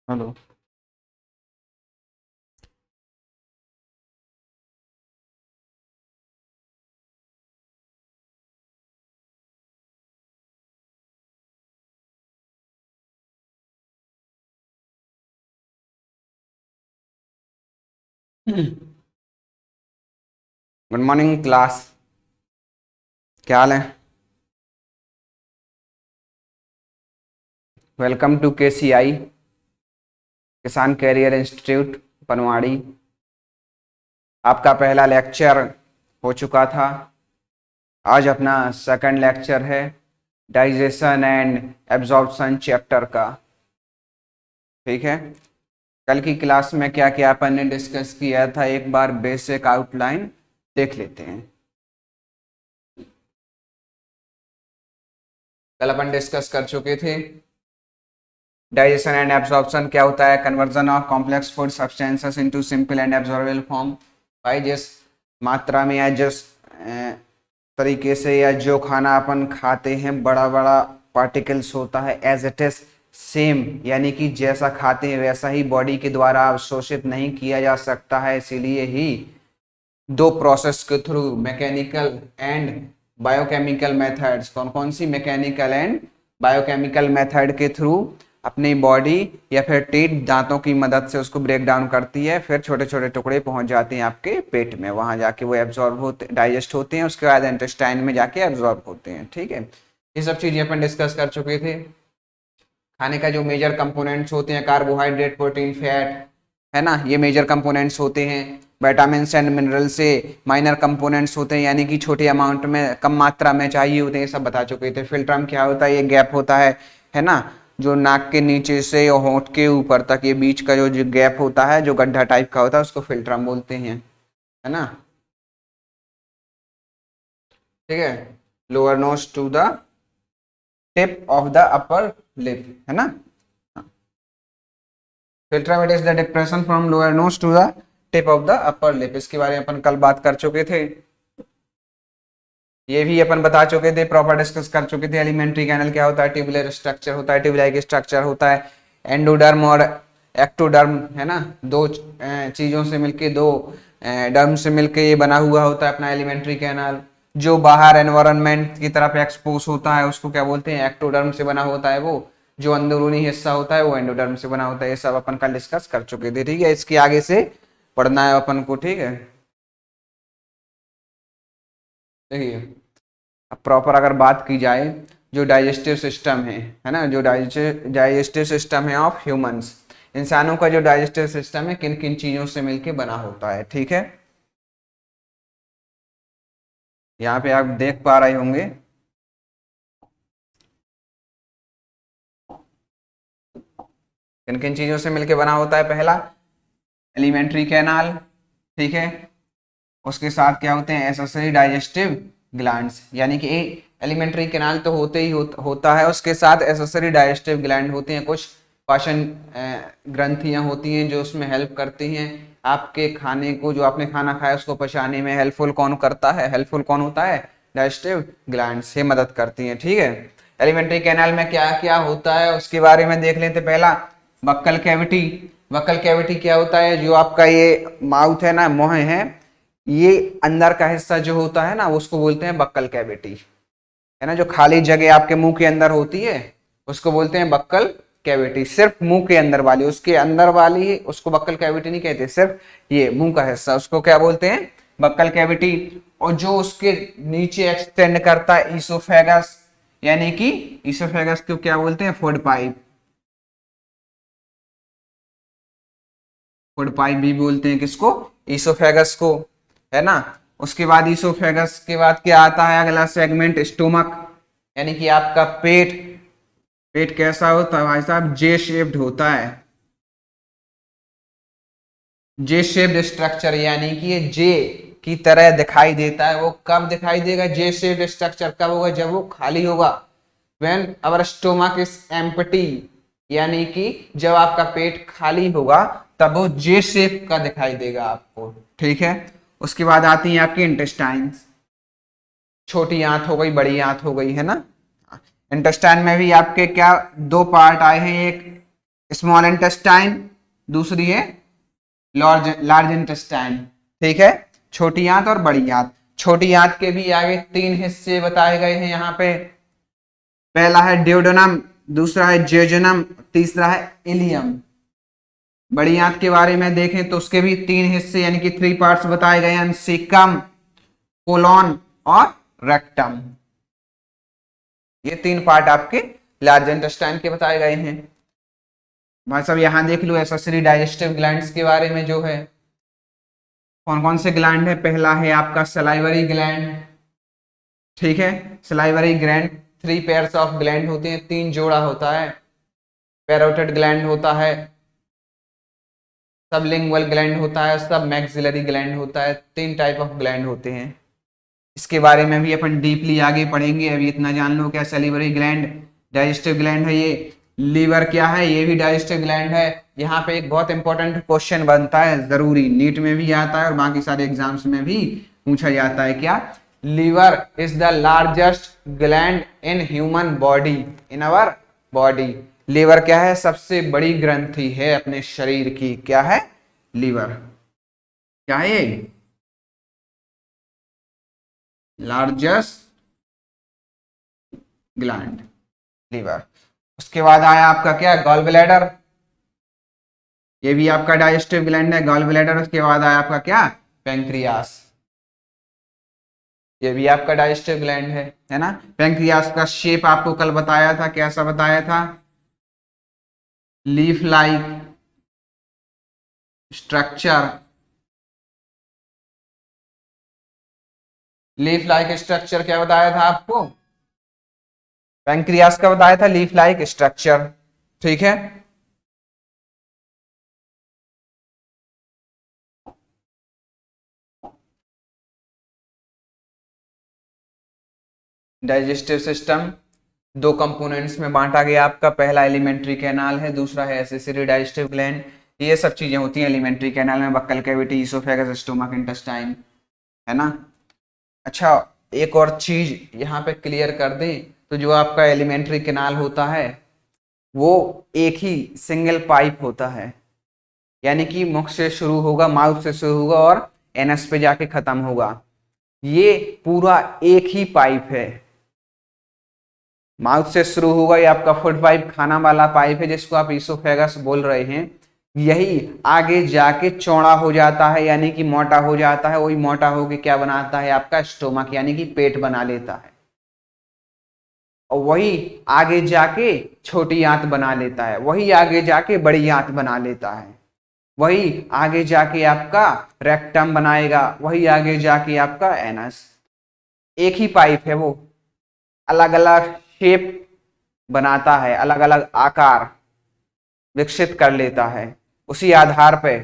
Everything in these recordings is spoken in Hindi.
हेलो। Good morning class. क्या हाल है? वेलकम टू KCI किसान कैरियर इंस्टीट्यूट बनवाड़ी। आपका पहला लेक्चर हो चुका था। आज अपना सेकंड लेक्चर है डाइजेशन एंड एब्जॉर्प्शन चैप्टर का। ठीक है। कल की क्लास में क्या क्या अपन ने डिस्कस किया था, एक बार बेसिक आउटलाइन देख लेते हैं। कल अपन डिस्कस कर चुके थे डाइजेशन एंड एब्जॉर्प्शन क्या होता है, conversion of complex food substances into simple and absorbable form. भाई जिस मात्रा में या जिस तरीके से या जो खाना अपन खाते हैं बड़ा बड़ा पार्टिकल्स होता है, एज इट इज सेम, यानी कि जैसा खाते हैं वैसा ही बॉडी के द्वारा अवशोषित नहीं किया जा सकता है। इसीलिए ही दो प्रोसेस के through, mechanical and biochemical methods, कौन कौन सी मैकेनिकल एंड बायोकेमिकल मेथड के थ्रू अपनी बॉडी या फिर टीथ दांतों की मदद से उसको ब्रेक डाउन करती है, फिर छोटे छोटे टुकड़े पहुंच जाते हैं आपके पेट में, वहां जाके वो एब्जॉर्ब होते, डाइजेस्ट होते हैं, उसके बाद इंटेस्टाइन में जाके एब्जॉर्ब होते हैं। ठीक है, ये सब चीजें अपन डिस्कस कर चुके थे। खाने का जो मेजर कंपोनेंट्स होते हैं, कार्बोहाइड्रेट, प्रोटीन, फैट, है ना, ये मेजर कंपोनेंट्स होते हैं। विटामिन एंड मिनरल से माइनर कंपोनेंट्स होते हैं, यानी कि छोटे अमाउंट में, कम मात्रा में चाहिए होते हैं, ये सब बता चुके थे। फिल्ट्रम क्या होता है? ये गैप होता है ना, जो नाक के नीचे से और होंठ के ऊपर तक ये बीच का जो गैप होता है, जो गड्ढा टाइप का होता है, उसको फिल्ट्रम बोलते हैं, है ना। ठीक है, lower nose to the tip of the upper lip, है ना। Philtrum it is the depression from lower nose to the tip of the upper lip. इसके बारे में अपन कल बात कर चुके थे, ये भी अपन बता चुके थे, प्रॉपर डिस्कस कर चुके थे। एलिमेंट्री कैनल क्या होता है? ट्यूबुलर स्ट्रक्चर होता है, ट्यूबुलाई स्ट्रक्चर होता है। एंडोडर्म और एक्टोडर्म, है ना, दो चीजों से मिलके, दो डर्म से मिलके ये बना हुआ होता है अपना एलिमेंट्री कैनल। जो बाहर एनवायरनमेंट की तरफ एक्सपोज होता है उसको क्या बोलते हैं? एक्टोडर्म से बना होता है वो। जो अंदरूनी हिस्सा होता है वो एंडोडर्म से बना होता है। ये सब अपन कल डिस्कस कर चुके थे। ठीक है, इसके आगे से पढ़ना है अपन को। ठीक है, देखिए अब प्रॉपर अगर बात की जाए, जो डाइजेस्टिव सिस्टम है ना, जो डाइजेस्टिव सिस्टम है ऑफ ह्यूमंस, इंसानों का जो डाइजेस्टिव सिस्टम है किन किन चीजों से मिलके बना होता है। ठीक है, यहाँ पे आप देख पा रहे होंगे, किन किन चीजों से मिलके बना होता है। पहला एलिमेंट्री कैनाल, ठीक है, उसके साथ क्या होते हैं? एसेसरी डाइजेस्टिव ग्लैंड्स, यानी कि एलिमेंट्री कैनाल तो होते ही होता है, उसके साथ एसेसरी डाइजेस्टिव ग्लैंड होते हैं। कुछ पाचन ग्रंथियां होती हैं जो उसमें हेल्प करती हैं आपके खाने को, जो आपने खाना खाया उसको पचाने में हेल्पफुल कौन करता है? हेल्पफुल कौन होता है? डाइजेस्टिव ग्लैंड से मदद करती हैं। ठीक है, एलिमेंट्री कैनाल में क्या क्या होता है उसके बारे में देख लेते। पहला बक्कल कैविटी। बक्कल कैविटी क्या होता है? जो आपका ये माउथ है ना, मुंह है, ये अंदर का हिस्सा जो होता है ना, उसको बोलते हैं बक्कल कैविटी, है ना। जो खाली जगह आपके मुंह के अंदर होती है उसको बोलते हैं बक्कल कैविटी। सिर्फ मुंह के अंदर वाली, उसके अंदर वाली उसको बक्कल कैविटी नहीं कहते, सिर्फ ये मुंह का हिस्सा उसको क्या बोलते हैं? Buccal cavity. और जो उसके नीचे एक्सटेंड करता है, ईसोफेगस, यानी कि ईसोफेगस को क्या बोलते हैं? Food pipe. फूड पाइप भी बोलते हैं किसको? ईसोफेगस को, है ना। उसके बाद ईसोफेगस के बाद क्या आता है? अगला सेगमेंट स्टोमक, यानी कि आपका पेट। पेट कैसा होता है भाई साहब? जे शेप्ड होता है। जे शेप्ड स्ट्रक्चर, यानी कि ये जे की तरह दिखाई देता है। वो कब दिखाई देगा? जे शेप्ड स्ट्रक्चर कब होगा? जब वो खाली होगा। When our stomach is empty, यानी कि जब आपका पेट खाली होगा तब वो जे शेप का दिखाई देगा आपको। ठीक है, उसके बाद आती है आपकी इंटेस्टाइन्स। छोटी आंत हो गई, बड़ी आंत हो गई, है ना। इंटेस्टाइन में भी आपके क्या दो पार्ट आए हैं, एक स्मॉल इंटेस्टाइन, दूसरी है लार्ज लार्ज इंटेस्टाइन। ठीक है, छोटी आंत और बड़ी आंत। छोटी आंत के भी आगे 3 हिस्से बताए गए हैं यहाँ पे। पहला है ड्यूडेनम, दूसरा है जेजुनम, तीसरा है इलियम। बड़ी आंत के बारे में देखें तो उसके भी 3 हिस्से यानी कि 3 पार्ट्स बताए गए हैं, सीकम, कोलोन और रेक्टम। ये 3 पार्ट आपके लार्ज इंटेस्टाइन के बताए गए हैं। भाई साहब यहां देख लो एसेसरी डाइजेस्टिव ग्लैंड्स के बारे में जो है, कौन कौन से ग्लैंड है। पहला है आपका सलाइवरी ग्लैंड। ठीक है, salivary gland 3 pairs of gland होते हैं, 3 जोड़ा होता है। पैरोटिड ग्लैंड होता है, सबलिंगुअल ग्लैंड होता है, सब मैक्सिलरी ग्लैंड होता है। 3 टाइप ऑफ ग्लैंड होते हैं। इसके बारे में भी अपन डीपली आगे पढ़ेंगे, अभी इतना जान लो क्या सैलिवरी ग्लैंड डाइजेस्टिव ग्लैंड है। ये लीवर क्या है, ये भी डाइजेस्टिव ग्लैंड है। यहाँ पे एक बहुत इंपॉर्टेंट क्वेश्चन बनता है, जरूरी नीट में भी आता है और बाकी सारे एग्जाम्स में भी पूछा जाता है। क्या? Liver is the largest gland in human body, in our body. Liver क्या है? सबसे बड़ी ग्रंथि है अपने शरीर की। क्या है? लीवर। क्या है? Largest gland, liver. उसके बाद आया आपका क्या? Gall bladder. ये भी आपका डाइजेस्टिव ग्लैंड है, गॉल ब्लैडर। उसके बाद आया आपका क्या? पैंक्रियास। ये भी आपका डाइजेस्टिव ग्लैंड है ना। पैंक्रियास का शेप आपको कल बताया था, कैसा बताया था? Leaf like structure. Leaf like structure क्या बताया था आपको? पैंक्रियास का बताया था लीफ लाइक स्ट्रक्चर। ठीक है, डाइजेस्टिव सिस्टम 2 कंपोनेंट्स में बांटा गया आपका। पहला एलिमेंट्री कैनाल है, दूसरा है एसेसरी डाइजेस्टिव ग्लैंड। ये सब चीजें होती हैं एलिमेंट्री कैनाल में, buckle cavity, oesophagus, stomach, intestine, है ना। अच्छा, एक और चीज यहाँ पे क्लियर कर दें तो जो आपका एलिमेंट्री कैनाल होता है वो एक ही सिंगल पाइप होता है, यानी कि मुख से शुरू होगा, माउथ से शुरू होगा और एनस पे जाके खत्म होगा। ये पूरा एक ही पाइप है। माउथ से शुरू होगा, ये आपका फूड पाइप, खाना वाला पाइप है जिसको आप इसोफेगस बोल रहे हैं। यही आगे जाके चौड़ा हो जाता है, यानी कि मोटा हो जाता है। वही मोटा होके क्या बनाता है? आपका स्टोमक, यानी कि पेट बना लेता है। और वही आगे जाके छोटी आंत बना लेता है, वही आगे जाके बड़ी आंत बना लेता है, वही आगे जाके आपका रेक्टम बनाएगा, वही आगे जाके आपका एनस। एक ही पाइप है, वो अलग अलग शेप बनाता है, अलग अलग आकार विकसित कर लेता है। उसी आधार पे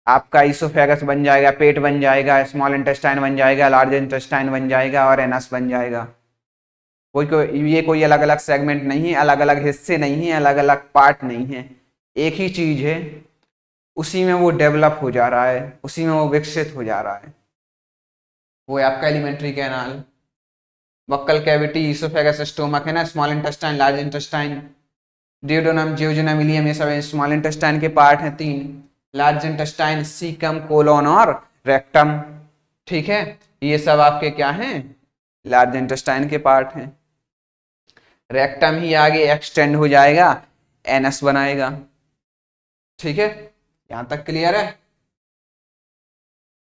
आपका इसोफेगस बन जाएगा, पेट बन जाएगा, स्मॉल इंटेस्टाइन बन जाएगा, लार्ज इंटेस्टाइन बन जाएगा और एनस बन जाएगा। ये कोई अलग अलग सेगमेंट नहीं है, अलग अलग हिस्से नहीं है, अलग अलग पार्ट नहीं है, एक ही चीज है। उसी में वो डेवलप हो जा रहा है, उसी में वो विकसित हो जा रहा है। वो है आपका alimentary canal. Buccal cavity, oesophagus, stomach है ना, small intestine, large intestine, duodenum, jejunum, ileum, ये सब स्मॉल इंटेस्टाइन के पार्ट हैं 3। लार्ज इंटेस्टाइन सीकम, कोलोन और रेक्टम। ठीक है, ये सब आपके क्या हैं? लार्ज इंटेस्टाइन के पार्ट हैं। रेक्टम ही आगे एक्सटेंड हो जाएगा, एनस बनाएगा। ठीक है, यहां तक क्लियर है?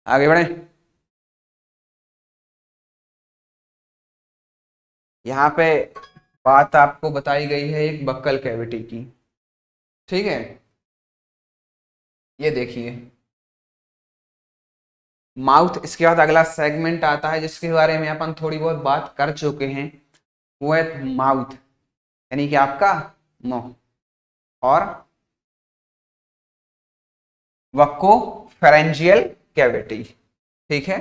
आगे बढ़े। यहां पे बात आपको बताई गई है एक बक्कल कैविटी की। ठीक है, ये देखिए माउथ। इसके बाद अगला सेगमेंट आता है जिसके बारे में अपन थोड़ी बहुत बात कर चुके हैं, वो है माउथ, यानी कि आपका मुंह, और वक्को फेरेंजियल कैविटी। ठीक है,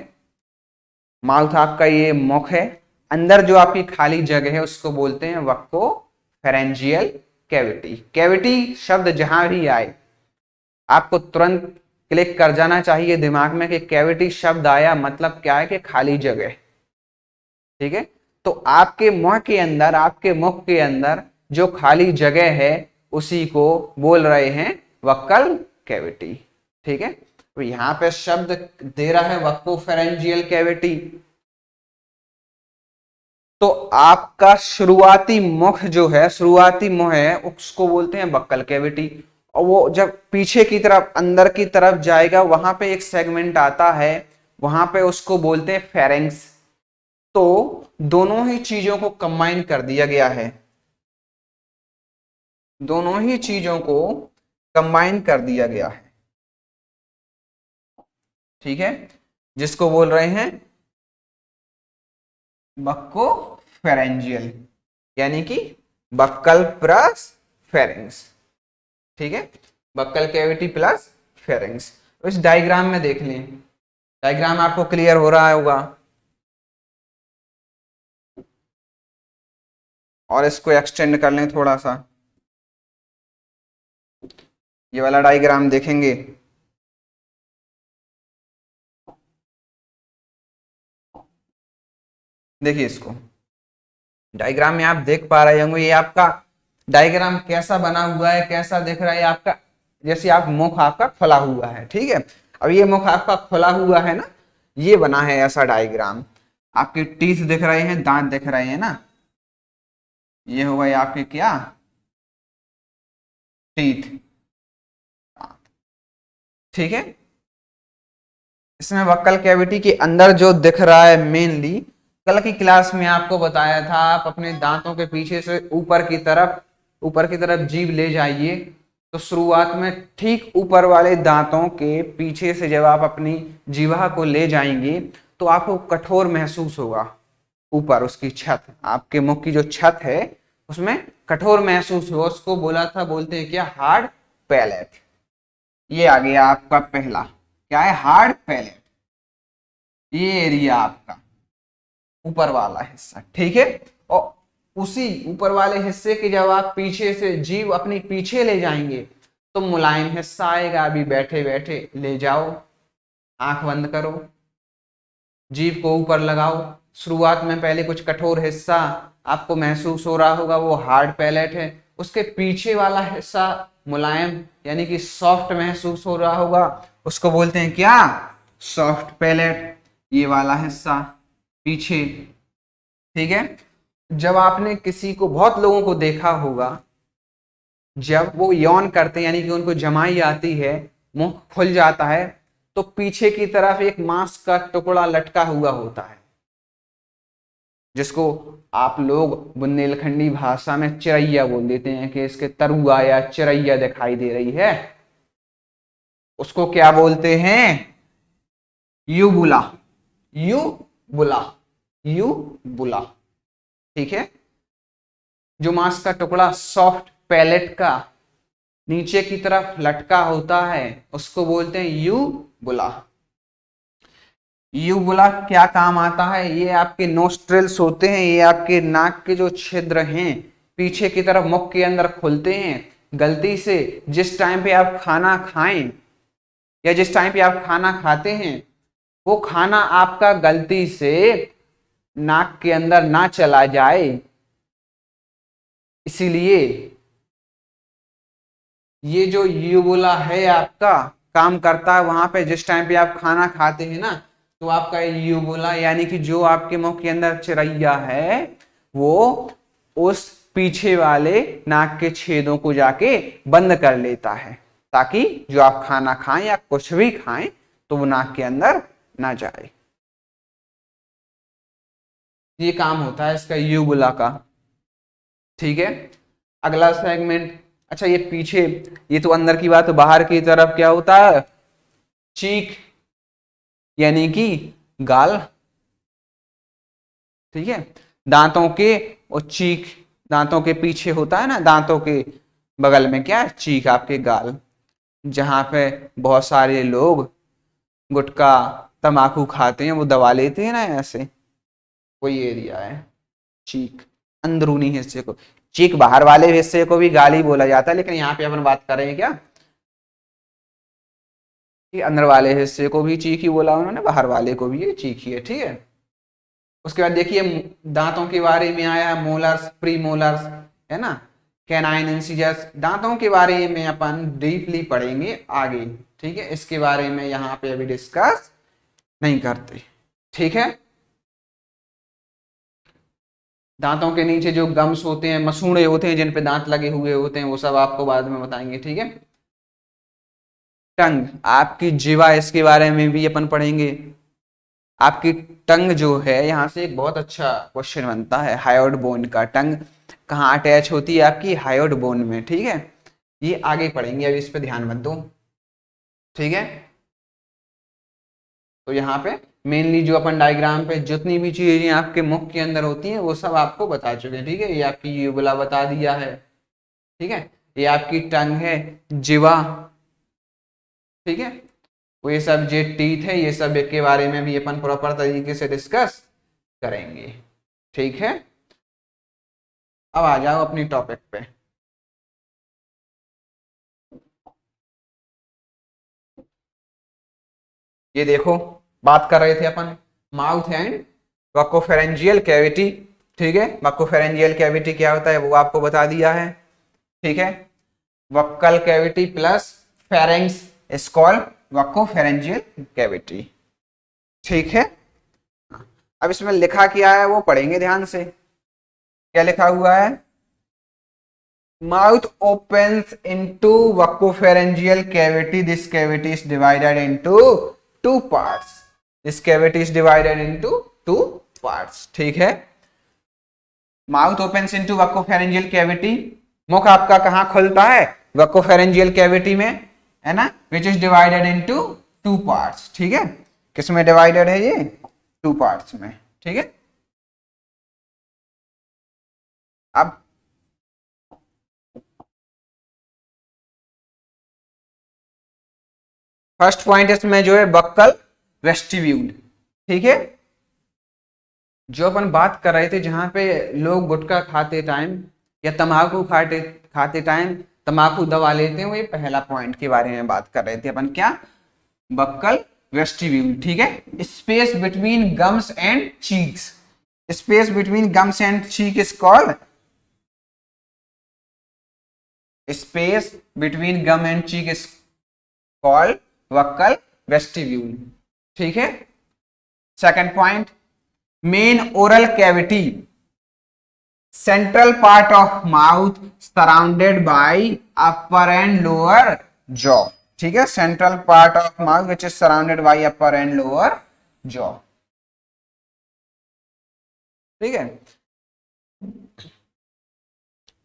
माउथ आपका ये मुख है, अंदर जो आपकी खाली जगह है उसको बोलते हैं वक्को फेरेंजियल कैविटी। कैविटी शब्द जहां भी आए आपको तुरंत क्लिक कर जाना चाहिए दिमाग में कि कैविटी शब्द आया मतलब क्या है? कि खाली जगह। ठीक है, तो आपके मुंह के अंदर, आपके मुख के अंदर जो खाली जगह है उसी को बोल रहे हैं वक्कल कैविटी। ठीक है, तो यहां पे शब्द दे रहा है वक्कोफेरेंजियल कैविटी, तो आपका शुरुआती मुख जो है, शुरुआती मुंह है, उसको बोलते हैं बक्कल कैविटी। और वो जब पीछे की तरफ अंदर की तरफ जाएगा वहां पे एक सेगमेंट आता है, वहां पे उसको बोलते हैं फेरेंक्स। तो दोनों ही चीजों को कंबाइन कर दिया गया है, दोनों ही चीजों को कंबाइन कर दिया गया है। ठीक है, जिसको बोल रहे हैं बक्को फेरेंजियल, यानी कि बक्कल प्लस फेरेंक्स। ठीक है, बक्कल कैविटी प्लस फेरेंक्स। तो इस डायग्राम में देख लें, डायग्राम आपको क्लियर हो रहा होगा, और इसको एक्सटेंड कर लें थोड़ा सा, ये वाला डायग्राम देखेंगे। देखिए इसको, डायग्राम में आप देख पा रहे होंगे, ये आपका डायग्राम कैसा बना हुआ है, कैसा दिख रहा है आपका, जैसे आप मुख आपका खुला हुआ है। ठीक है, अब ये मुख आपका खुला हुआ है ना, ये बना है ऐसा डायग्राम। आपके टीथ दिख रहे हैं, दांत दिख रहे हैं ना, ये हो गए आपके क्या, टीथ। ठीक है, इसमें वक्कल कैविटी के अंदर जो दिख रहा है मेनली, कल की क्लास में आपको बताया था, आप अपने दांतों के पीछे से ऊपर की तरफ जीभ ले जाइए, तो शुरुआत में ठीक ऊपर वाले दांतों के पीछे से जब आप अपनी जीवा को ले जाएंगे तो आपको कठोर महसूस होगा। ऊपर उसकी छत, आपके मुख की जो छत है उसमें कठोर महसूस हो, उसको बोलते हैं क्या, हार्ड पैलेट। ये आ गया आपका पहला, क्या है, हार्ड पैलेट। ये एरिया आपका ऊपर वाला हिस्सा। ठीक है, और उसी ऊपर वाले हिस्से के जब आप पीछे से जीभ अपनी पीछे ले जाएंगे तो मुलायम हिस्सा आएगा। अभी बैठे बैठे ले जाओ, आंख बंद करो, जीभ को ऊपर लगाओ। शुरुआत में पहले कुछ कठोर हिस्सा आपको महसूस हो रहा होगा, वो हार्ड पैलेट है। उसके पीछे वाला हिस्सा मुलायम यानी कि सॉफ्ट महसूस हो रहा होगा, उसको बोलते हैं क्या, सॉफ्ट पैलेट। ये वाला हिस्सा पीछे। ठीक है, जब आपने किसी को, बहुत लोगों को देखा होगा, जब वो यौन करते हैं यानी कि उनको जमाई आती है, मुंह खुल जाता है, तो पीछे की तरफ एक मांस का टुकड़ा लटका हुआ होता है, जिसको आप लोग बुंदेलखंडी भाषा में चिरैया बोल देते हैं, कि इसके तरुआ या चिरैया दिखाई दे रही है। उसको क्या बोलते हैं, यूबुला, यूबुला, यूबुला। ठीक है, जो मांस का टुकड़ा सॉफ्ट पैलेट का नीचे की तरफ लटका होता है उसको बोलते हैं यूबुला। यूबुला क्या काम आता है, ये आपके नोस्ट्रिल्स होते हैं, ये आपके नाक के जो छिद्र हैं पीछे की तरफ मुख के अंदर खुलते हैं। गलती से जिस टाइम पे आप खाना खाएं या जिस टाइम पे आप खाना खाते हैं, वो खाना आपका गलती से नाक के अंदर ना चला जाए, इसीलिए ये जो यूबुला है आपका काम करता है। वहां पे जिस टाइम पे आप खाना खाते हैं ना, तो आपका यूबुला यानी कि जो आपके मुंह के अंदर चिरैया है, वो उस पीछे वाले नाक के छेदों को जाके बंद कर लेता है, ताकि जो आप खाना खाएं या कुछ भी खाएं तो वो नाक के अंदर ना जाए। ये काम होता है इसका, यूबुला का। ठीक है, अगला सेगमेंट, अच्छा ये पीछे, ये तो अंदर की बात, बाहर की तरफ क्या होता है, चीक यानी कि गाल। ठीक है, दांतों के और चीक, दांतों के पीछे होता है ना, दांतों के बगल में क्या है, चीक, आपके गाल, जहां पे बहुत सारे लोग गुटखा तंबाकू खाते हैं, वो दबा लेते हैं ना ऐसे, वही एरिया है चीक, अंदरूनी हिस्से को। चीक बाहर वाले हिस्से को भी गाली बोला जाता है, लेकिन यहाँ पे अपन बात कर रहे हैं क्या, कि अंदर वाले हिस्से को भी चीक ही बोला उन्होंने, बाहर वाले को भी ये चीक ही है। ठीक है, उसके बाद देखिए दांतों के बारे में आया, मोलर्स, प्री मोलर्स, है ना, कैनाइन इंसिजर्स, दांतों के बारे में अपन डीपली पढ़ेंगे आगे, ठीक है, इसके बारे में यहाँ पे अभी डिस्कस नहीं करते, ठीक है। दांतों के नीचे जो गम्स होते हैं, मसूड़े होते हैं जिन पे दांत लगे हुए होते हैं, वो सब आपको बाद में बताएंगे, ठीक है। टंग, आपकी जीवा, इसके बारे में भी अपन पढ़ेंगे। आपकी टंग जो है, यहां से एक बहुत अच्छा क्वेश्चन बनता है, हायोइड बोन का टंग कहाँ अटैच होती है, आपकी हायोइड बोन में, ठीक है। ये आगे पढ़ेंगे, अभी इस पे ध्यान मत दो, ठीक है। तो यहाँ पे मेनली जो अपन डायग्राम पे जितनी भी चीजें आपके मुख के अंदर होती हैं वो सब आपको बता चुके हैं, ठीक है। ये आपकी यूबुला बता दिया है, ठीक है। ये आपकी टंग है, जिवा, ठीक है। वो ये सब जो टीथ है, ये सब के बारे में भी अपन प्रॉपर तरीके से डिस्कस करेंगे, ठीक है। अब आ जाओ अपनी टॉपिक पे। ये देखो, बात कर रहे थे अपन माउथ एंड वक्कोफेरेंजियल कैविटी, ठीक है। वक्कोफेरेंजियल कैविटी क्या होता है वो आपको बता दिया है, ठीक है। Buccal cavity plus pharynx is called buccopharyngeal cavity, ठीक है। अब इसमें लिखा क्या है वो पढ़ेंगे ध्यान से। क्या लिखा हुआ है? Mouth opens into buccopharyngeal cavity. This cavity is divided into two parts. This cavity is divided into two parts. ठीक है। Mouth opens into buccopharyngeal cavity. मुख आपका कहाँ खुलता है? buccopharyngeal cavity में, है ना, which is divided into two parts. ठीक है। किसमें डिवाइडेड है ये? टू पार्ट्स में, ठीक है। अब फर्स्ट पॉइंट इसमें जो है बक्कल वेस्टिब्यूल, ठीक है। जो अपन बात कर रहे थे जहां पे लोग गुटखा खाते टाइम या तंबाकू खाते खाते टाइम तंबाकू दबा लेते हैं, वो ये पहला पॉइंट के बारे में बात कर रहे थे अपन। क्या? बक्कल वेस्टिब्यूल, ठीक है। Space between gums and cheeks, space between gums and cheek is called, space between gum and cheek is called buccal vestibule, ठीक है। Second point, main oral cavity, central part of mouth surrounded by upper and lower jaw, ठीक है। Central part of mouth which is surrounded by upper and lower jaw, ठीक है।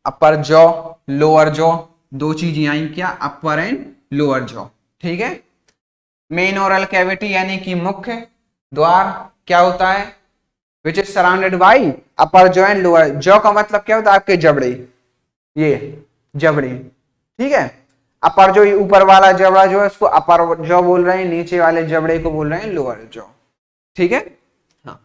अपर जॉ, लोअर जॉ, दो चीजें आई क्या? अपर एंड लोअर जॉ, ठीक है। मेन ओरल कैविटी यानी कि मुख्य द्वार क्या होता है? विच is surrounded by upper jaw and lower jaw, का मतलब क्या होता है? आपके जबड़े, ये जबड़े, ठीक है। अपर जो ऊपर वाला जबड़ा जो है उसको अपर जॉ बोल रहे हैं, नीचे वाले जबड़े को बोल रहे हैं लोअर जॉ, ठीक है। हाँ,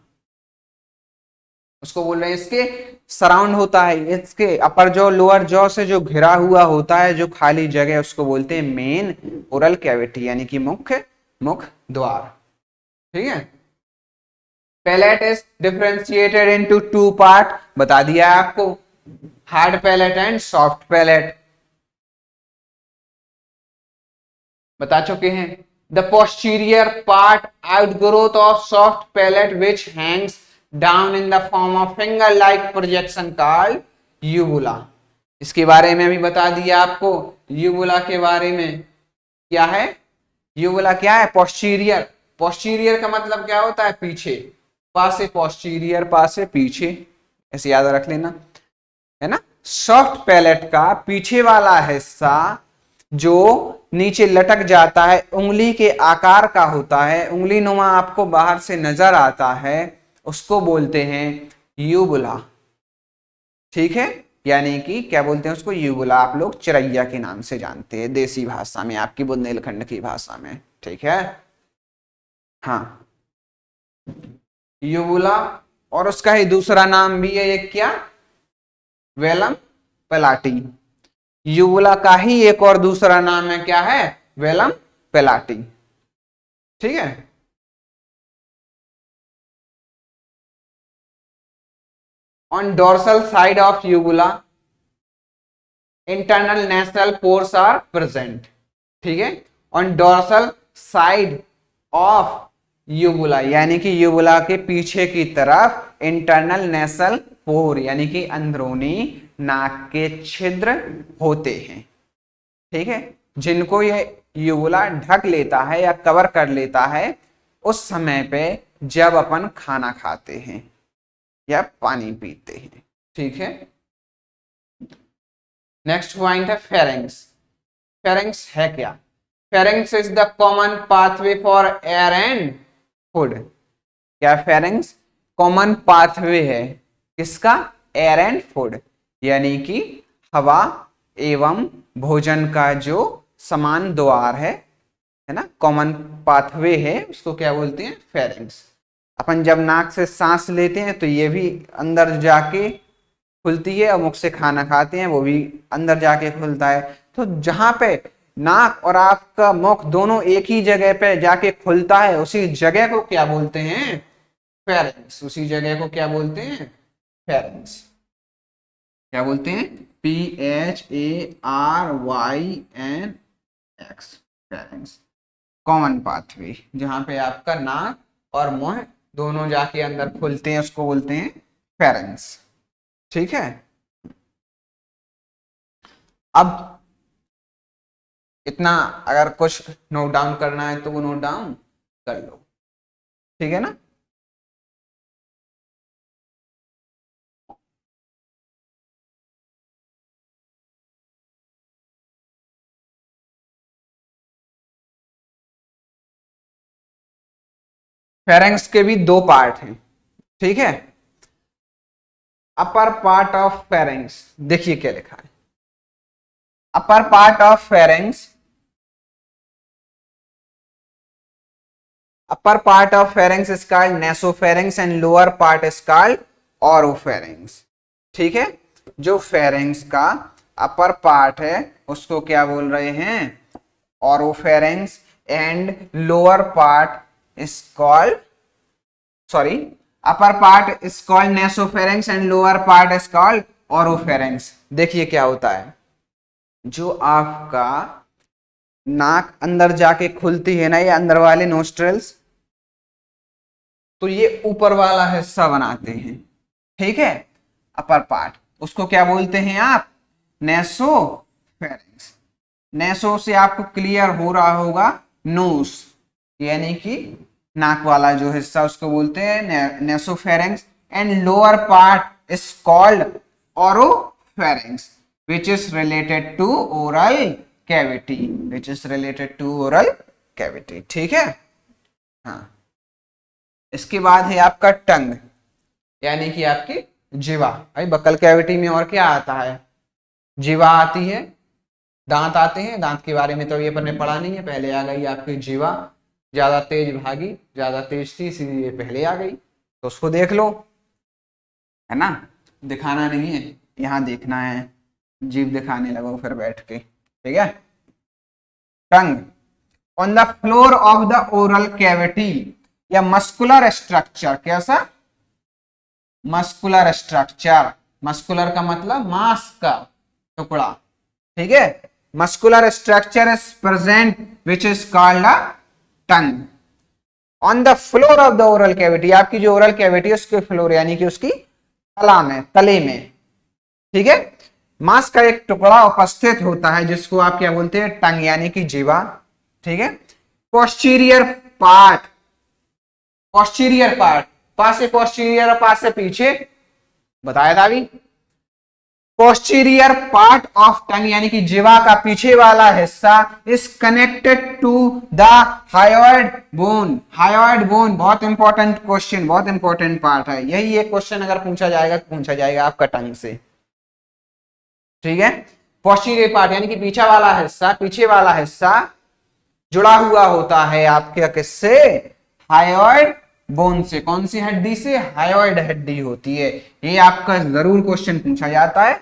उसको बोल रहे हैं, इसके सराउंड होता है, इसके अपर जॉ लोअर जॉ से जो घिरा हुआ होता है, जो खाली जगह, उसको बोलते हैं मेन ओरल कैविटी यानी कि मुख्य मुख द्वार, ठीक है। Palate is differentiated into two part, बता दिया है आपको, hard palate and soft palate, बता चुके हैं। The posterior part outgrowth of soft palate which hangs down in the form of finger like projection called uvula, इसके बारे में भी बता दिया आपको। यूबुला के बारे में क्या है? यूबुला क्या है? पोस्टीरियर, पोस्टीरियर का मतलब क्या होता है? पीछे, पासे पोस्टीरियर, पासे पीछे, ऐसे याद रख लेना, है ना। सॉफ्ट पैलेट का पीछे वाला हिस्सा जो नीचे लटक जाता है, उंगली के आकार का होता है, उंगली नुमा आपको बाहर से नजर आता है, उसको बोलते हैं यूबुला, ठीक है। यानी कि क्या बोलते हैं उसको? यूबुला। आप लोग चिरैया के नाम से जानते हैं देसी भाषा में, आपकी बुंदेलखंड की भाषा में, ठीक है। हाँ, यूबुला, और उसका ही दूसरा नाम भी है एक, क्या? वेलम पेलाटी। यूबुला का ही एक और दूसरा नाम है, क्या है? वेलम पेलाटी, ठीक है। On dorsal side of uvula, internal national pores are present, ठीक है, on dorsal side of uvula, यानी कि यूबुला के पीछे की तरफ इंटरनल नेशनल पोर यानी कि अंदरूनी नाक के छिद्र होते हैं, ठीक है, जिनको ये यूबुला ढक लेता है या कवर कर लेता है उस समय पे जब अपन खाना खाते हैं या पानी पीते हैं, ठीक है। नेक्स्ट पॉइंट है फेरिंग्स। फेरिंग्स है क्या? Pharynx is the common pathway for air and food. क्या फेरिंग्स कॉमन पाथवे है किसका? एयर एंड फूड, यानी कि हवा एवं भोजन का जो समान द्वार है ना, कॉमन पाथवे है, उसको क्या बोलते हैं? फेरिंग्स। अपन जब नाक से सांस लेते हैं तो ये भी अंदर जाके खुलती है और मुख से खाना खाते हैं वो भी अंदर जाके खुलता है। तो जहां पे नाक और आपका मुख दोनों एक ही जगह पे जाके खुलता है उसी जगह को क्या बोलते हैं? फेरिंग्स। उसी जगह को क्या बोलते हैं? फेरिंग्स। क्या बोलते हैं? PHARYNX, pharynx. कॉमन पाथवे, जहां पे आपका नाक और मुंह दोनों जाके अंदर खुलते हैं उसको बोलते हैं फेरिंग्स, ठीक है। अब इतना अगर कुछ नोट डाउन करना है तो वो नोट डाउन कर लो, ठीक है ना। फेरिंग्स के भी दो पार्ट हैं, ठीक है। अपर पार्ट ऑफ फेरिंग्स, देखिए क्या लिखा है। Upper part of pharynx, upper part of pharynx is called nasopharynx and lower part is called oropharynx, ठीक है। जो फेरिंग्स का अपर पार्ट है उसको क्या बोल रहे हैं? Oropharynx, and lower part is called, sorry, upper part is called nasopharynx and lower part is called oropharynx. देखिए क्या होता है, जो आपका नाक अंदर जाके खुलती है ना, ये अंदर वाले नोस्ट्रल्स, तो ये ऊपर वाला हिस्सा बनाते हैं, ठीक है, अपर पार्ट। उसको क्या बोलते हैं आप? नेसोफेरिंक्स। नेसो से आपको क्लियर हो रहा होगा नोस, यानी कि नाक वाला जो हिस्सा उसको बोलते हैं nasopharynx, and lower part is called oropharynx which is related to oral cavity, which is related to oral cavity, ठीक है। हाँ, इसके बाद है आपका टंग, यानी कि आपकी जीवा। भाई बकल कैविटी में और क्या आता है? जीवा आती है, दांत आते हैं, दांत के बारे में तो ये अपन ने पढ़ा नहीं है, पहले आ गई आपकी जीवा, ज्यादा तेज भागी, ज्यादा तेज थी इसीलिए पहले आ गई, तो उसको देख लो, है ना, दिखाना नहीं है, यहाँ देखना है, जीभ दिखाने लगो फिर बैठ के, ठीक है। Tongue on the floor of the oral cavity, या मस्कुलर स्ट्रक्चर, कैसा? मस्कुलर स्ट्रक्चर, मस्कुलर का मतलब मांस का टुकड़ा, ठीक है। Muscular structure is present which is called a tongue on the floor of the oral cavity. आपकी जो ओरल कैविटी है उसके फ्लोर यानी कि उसकी तला में, तले में, ठीक है, मांस का एक टुकड़ा उपस्थित होता है जिसको आप क्या बोलते हैं? टंग यानी कि जीवा, ठीक है। पोस्टीरियर पार्ट, पोस्टीरियर पार्ट, पास से पोस्टीरियर और पास से पीछे बताया था अभी। पोस्टीरियर पार्ट ऑफ टंग यानी कि जीवा का पीछे वाला हिस्सा is connected to the hyoid bone. Hyoid bone बहुत इंपॉर्टेंट क्वेश्चन, बहुत इंपॉर्टेंट पार्ट है, यही एक क्वेश्चन अगर पूछा जाएगा तो पूछा जाएगा आपका टंग से, ठीक है। पोस्टीरियर पार्ट यानी कि पीछे वाला हिस्सा, पीछे वाला हिस्सा जुड़ा हुआ होता है आपके किससे? हायोइड बोन से। कौन सी हड्डी से? हायोइड हड्डी होती है। ये आपका जरूर क्वेश्चन पूछा जाता है,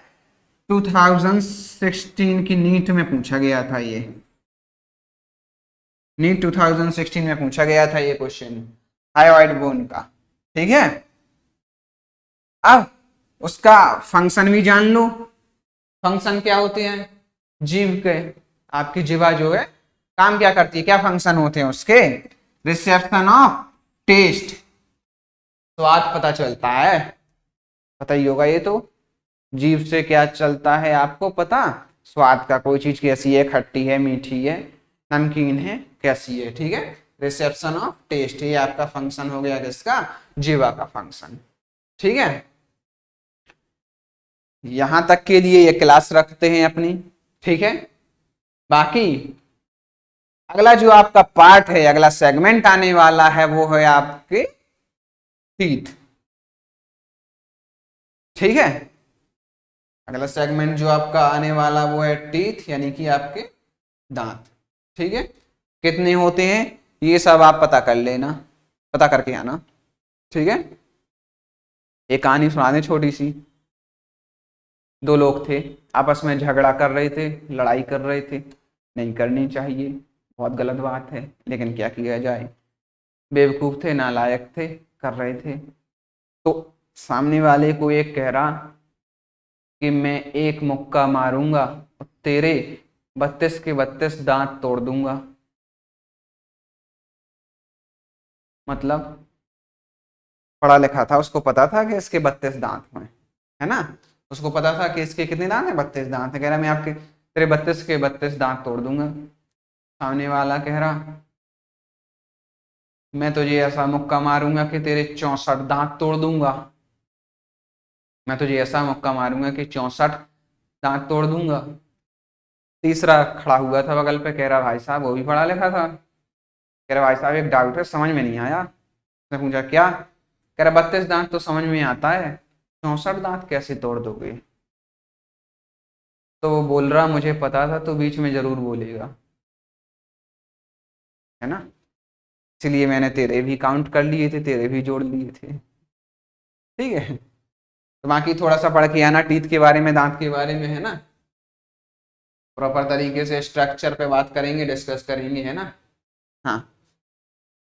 2016 की नीट में पूछा गया था, ये नीट 2016 में पूछा गया था ये क्वेश्चन हायोइड बोन का, ठीक है। अब उसका फंक्शन भी जान लो, फंक्शन क्या होते हैं जीव के, आपकी जीवा जो है काम क्या करती है, क्या फंक्शन होते हैं उसके, रिसेप्शन ऑफ टेस्ट, स्वाद पता चलता है, पता ही होगा ये तो, जीभ से क्या चलता है आपको पता, स्वाद का, कोई चीज कैसी है, खट्टी है, मीठी है, नमकीन है, कैसी है, ठीक है, रिसेप्शन ऑफ टेस्ट, ये आपका फंक्शन हो गया किसका, जीवा का फंक्शन, ठीक है। यहां तक के लिए ये क्लास रखते हैं अपनी, ठीक है। बाकी अगला जो आपका पार्ट है, अगला सेगमेंट आने वाला है वो है आपके टीथ, ठीक है। अगला सेगमेंट जो आपका आने वाला वो है टीथ, यानी कि आपके दांत, ठीक है। कितने होते हैं ये सब आप पता कर लेना, पता करके आना, ठीक है। एक कहानी सुना दें छोटी सी। दो लोग थे, आपस में झगड़ा कर रहे थे, लड़ाई कर रहे थे, नहीं करनी चाहिए, बहुत गलत बात है, लेकिन क्या किया जाए, बेवकूफ थे, नालायक थे, कर रहे थे। तो सामने वाले को एक कह रहा कि मैं एक मुक्का मारूंगा और तेरे 32 के 32 दांत तोड़ दूंगा। मतलब पढ़ा लिखा था, उसको पता था कि इसके 32 दांत हैं, है ना, उसको पता था कि इसके कितने दांत हैं, 32 दांत है। कह रहा मैं आपके तेरे 32 के 32 दांत तोड़ दूंगा। सामने वाला कह रहा मैं तुझे ऐसा मुक्का मारूंगा कि तेरे 64 दांत तोड़ दूंगा, मैं तुझे ऐसा मुक्का मारूंगा कि 64 दांत तोड़ दूंगा। तीसरा खड़ा हुआ था बगल पे, कह रहा भाई साहब, वो भी पढ़ा लिखा था, कह रहा भाई साहब एक डाउट है, समझ में नहीं आया। उसने पूछा क्या, कह रहा 32 दांत तो समझ में आता है, 64 दांत कैसे तोड़ दोगे। तो वो बोल रहा मुझे पता था तो बीच में जरूर बोलेगा, है ना, इसलिए मैंने तेरे भी काउंट कर लिए थे, तेरे भी जोड़ लिए थे, ठीक है। तो बाकी थोड़ा सा पढ़ के आना टीथ के बारे में, दांत के बारे में, है ना, प्रॉपर तरीके से स्ट्रक्चर पे बात करेंगे, डिस्कस करेंगे, है ना। हाँ,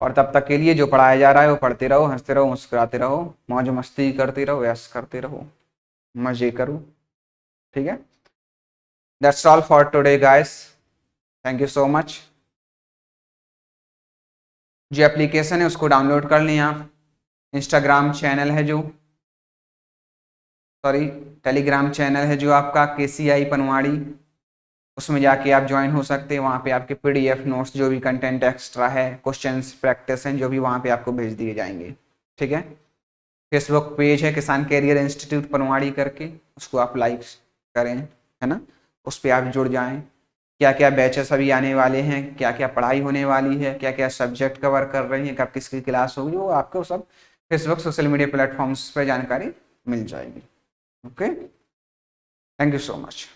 और तब तक के लिए जो पढ़ाया जा रहा है वो पढ़ते रहो, हंसते रहो, मुस्कुराते रहो, मौज मस्ती करते रहो, ऐश करते रहो, मजे करो, ठीक है। That's all for today guys, thank you so much. जो एप्लीकेशन है उसको डाउनलोड कर लें आप, इंस्टाग्राम चैनल है जो, सॉरी टेलीग्राम चैनल है जो आपका KCI पनवाड़ी, उसमें जाके आप ज्वाइन हो सकते हैं। वहाँ पे आपके PDF नोट्स, जो भी कंटेंट एक्स्ट्रा है, क्वेश्चंस प्रैक्टिस हैं, जो भी वहाँ पे आपको भेज दिए जाएंगे, ठीक है। फेसबुक पेज है किसान कैरियर इंस्टीट्यूट पनवाड़ी करके, उसको आप लाइक करें, है ना, उस पर आप जुड़ जाएं। क्या क्या बैचेस अभी आने वाले हैं, क्या क्या पढ़ाई होने वाली है, क्या क्या सब्जेक्ट कवर कर रहे हैं, कब किसकी क्लास होगी, वो आपको सब फेसबुक सोशल मीडिया प्लेटफॉर्म्स पर जानकारी मिल जाएगी। Okay, thank you so much.